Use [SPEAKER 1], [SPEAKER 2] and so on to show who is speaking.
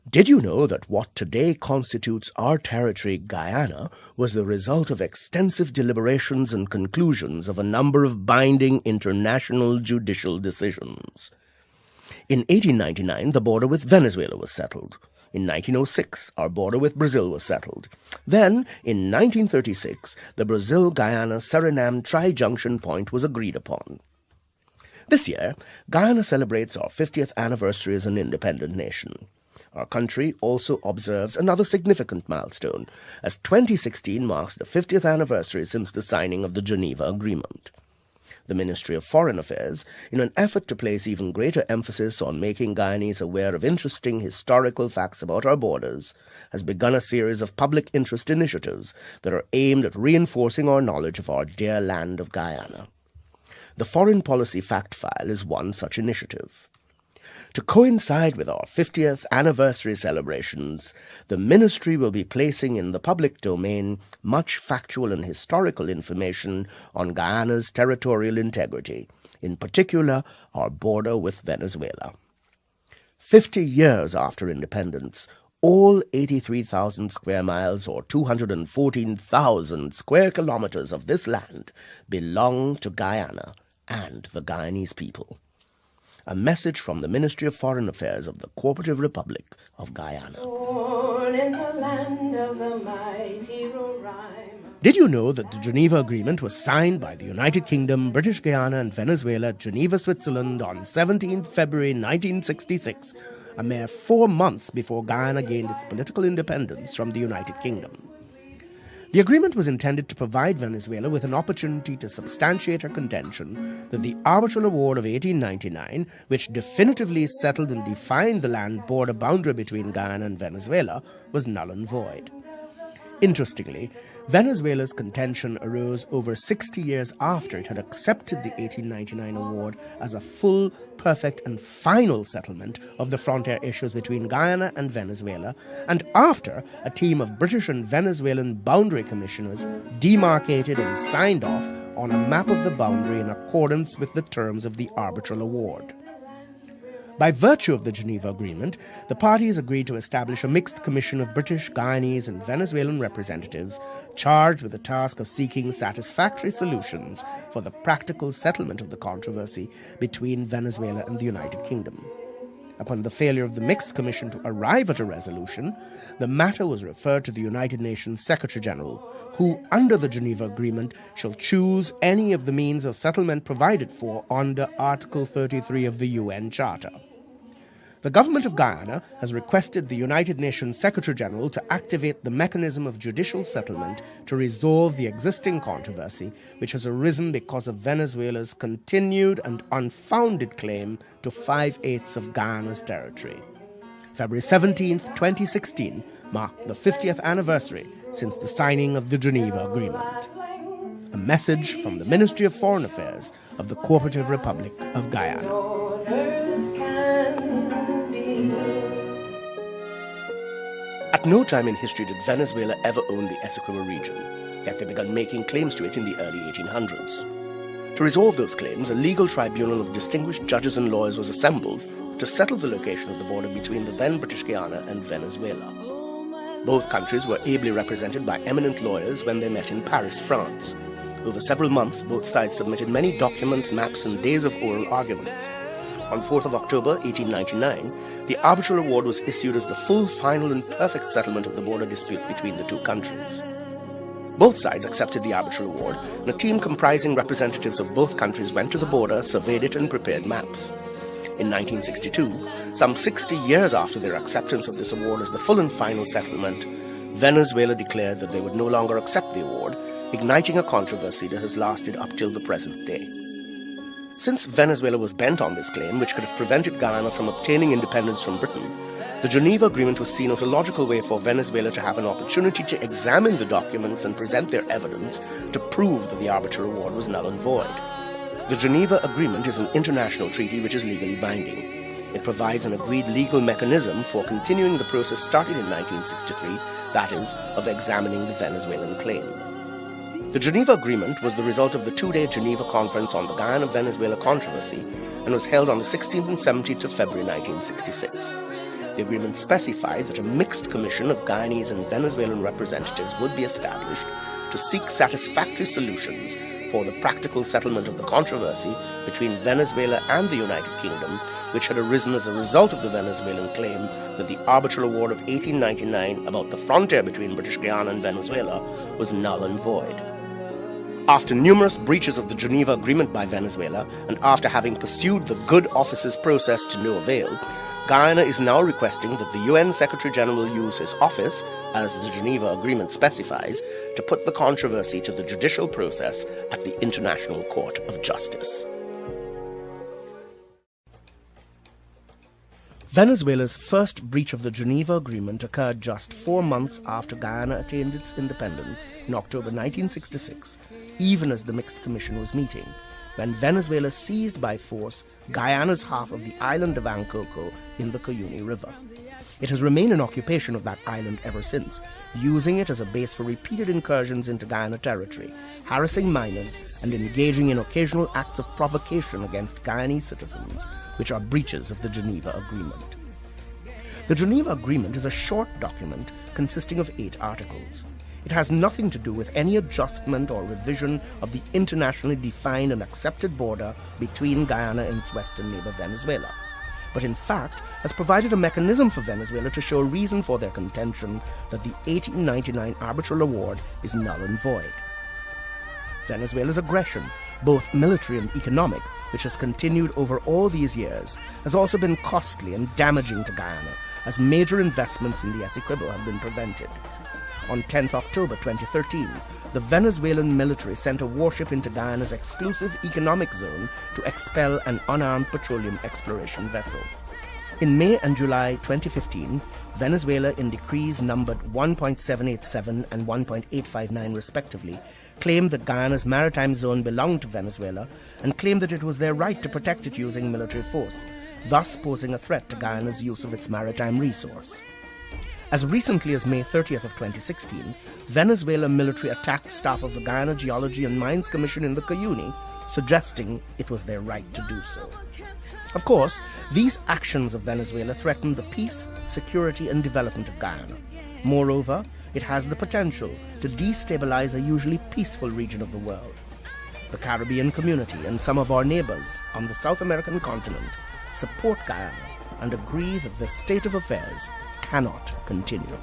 [SPEAKER 1] Did you know that what today constitutes our territory, Guyana, was the result of extensive deliberations and conclusions of a number of binding international judicial decisions? In 1899, the border with Venezuela was settled. In 1906, our border with Brazil was settled. Then, in 1936, the Brazil-Guyana-Suriname tri-junction point was agreed upon. This year, Guyana celebrates our 50th anniversary as an independent nation. Our country also observes another significant milestone, as 2016 marks the 50th anniversary since the signing of the Geneva Agreement. The Ministry of Foreign Affairs, in an effort to place even greater emphasis on making Guyanese aware of interesting historical facts about our borders, has begun a series of public interest initiatives that are aimed at reinforcing our knowledge of our dear land of Guyana. The Foreign Policy Fact File is one such initiative. To coincide with our 50th anniversary celebrations, the Ministry will be placing in the public domain much factual and historical information on Guyana's territorial integrity, in particular our border with Venezuela. 50 years after independence, all 83,000 square miles or 214,000 square kilometers of this land belong to Guyana and the Guyanese people. A message from the Ministry of Foreign Affairs of the Cooperative Republic of Guyana.
[SPEAKER 2] Born in the land of the mighty Roraima.
[SPEAKER 1] Did you know that the Geneva Agreement was signed by the United Kingdom, British Guiana and Venezuela at Geneva, Switzerland on 17 February 1966, a mere 4 months before Guyana gained its political independence from the United Kingdom? The agreement was intended to provide Venezuela with an opportunity to substantiate her contention that the arbitral award of 1899, which definitively settled and defined the land border boundary between Guyana and Venezuela, was null and void. Interestingly, Venezuela's contention arose over 60 years after it had accepted the 1899 award as a full, perfect and final settlement of the frontier issues between Guyana and Venezuela, and after a team of British and Venezuelan boundary commissioners demarcated and signed off on a map of the boundary in accordance with the terms of the arbitral award. By virtue of the Geneva Agreement, the parties agreed to establish a mixed commission of British, Guyanese and Venezuelan representatives charged with the task of seeking satisfactory solutions for the practical settlement of the controversy between Venezuela and the United Kingdom. Upon the failure of the mixed commission to arrive at a resolution, the matter was referred to the United Nations Secretary-General, who, under the Geneva Agreement, shall choose any of the means of settlement provided for under Article 33 of the UN Charter. The government of Guyana has requested the United Nations Secretary-General to activate the mechanism of judicial settlement to resolve the existing controversy, which has arisen because of Venezuela's continued and unfounded claim to 5/8 of Guyana's territory. February 17, 2016, marked the 50th anniversary since the signing of the Geneva Agreement. A message from the Ministry of Foreign Affairs of the Cooperative Republic of Guyana. At no time in history did Venezuela ever own the Esequibo region, yet they began making claims to it in the early 1800s. To resolve those claims, a legal tribunal of distinguished judges and lawyers was assembled to settle the location of the border between the then British Guiana and Venezuela. Both countries were ably represented by eminent lawyers when they met in Paris, France. Over several months, both sides submitted many documents, maps, and days of oral arguments. On 4th of October 1899, the arbitral award was issued as the full, final, and perfect settlement of the border dispute between the two countries. Both sides accepted the arbitral award, and a team comprising representatives of both countries went to the border, surveyed it, and prepared maps. In 1962, some 60 years after their acceptance of this award as the full and final settlement, Venezuela declared that they would no longer accept the award, igniting a controversy that has lasted up till the present day. Since Venezuela was bent on this claim, which could have prevented Guyana from obtaining independence from Britain, the Geneva Agreement was seen as a logical way for Venezuela to have an opportunity to examine the documents and present their evidence to prove that the arbitral award was null and void. The Geneva Agreement is an international treaty which is legally binding. It provides an agreed legal mechanism for continuing the process started in 1963, that is, of examining the Venezuelan claim. The Geneva Agreement was the result of the 2-day Geneva Conference on the Guyana-Venezuela controversy and was held on the 16th and 17th of February 1966. The agreement specified that a mixed commission of Guyanese and Venezuelan representatives would be established to seek satisfactory solutions for the practical settlement of the controversy between Venezuela and the United Kingdom, which had arisen as a result of the Venezuelan claim that the arbitral award of 1899 about the frontier between British Guyana and Venezuela was null and void. After numerous breaches of the Geneva Agreement by Venezuela, and after having pursued the good offices process to no avail, Guyana is now requesting that the UN Secretary-General use his office, as the Geneva Agreement specifies, to put the controversy to the judicial process at the International Court of Justice. Venezuela's first breach of the Geneva Agreement occurred just 4 months after Guyana attained its independence in October 1966, even as the Mixed Commission was meeting, when Venezuela seized by force Guyana's half of the island of Anccoco in the Cuyuni River. It has remained in occupation of that island ever since, using it as a base for repeated incursions into Guyana territory, harassing miners and engaging in occasional acts of provocation against Guyanese citizens, which are breaches of the Geneva Agreement. The Geneva Agreement is a short document consisting of 8 articles. It has nothing to do with any adjustment or revision of the internationally defined and accepted border between Guyana and its western neighbor Venezuela, but in fact has provided a mechanism for Venezuela to show reason for their contention that the 1899 arbitral award is null and void. Venezuela's aggression, both military and economic, which has continued over all these years, has also been costly and damaging to Guyana, as major investments in the Esequibo have been prevented. On 10 October 2013, the Venezuelan military sent a warship into Guyana's exclusive economic zone to expel an unarmed petroleum exploration vessel. In May and July 2015, Venezuela, in decrees numbered 1.787 and 1.859 respectively, claimed that Guyana's maritime zone belonged to Venezuela and claimed that it was their right to protect it using military force, thus posing a threat to Guyana's use of its maritime resource. As recently as May 30th of 2016, Venezuela military attacked staff of the Guyana Geology and Mines Commission in the Cuyuni, suggesting it was their right to do so. Of course, these actions of Venezuela threaten the peace, security and development of Guyana. Moreover, it has the potential to destabilize a usually peaceful region of the world. The Caribbean community and some of our neighbors on the South American continent support Guyana and agree that this state of affairs cannot continue.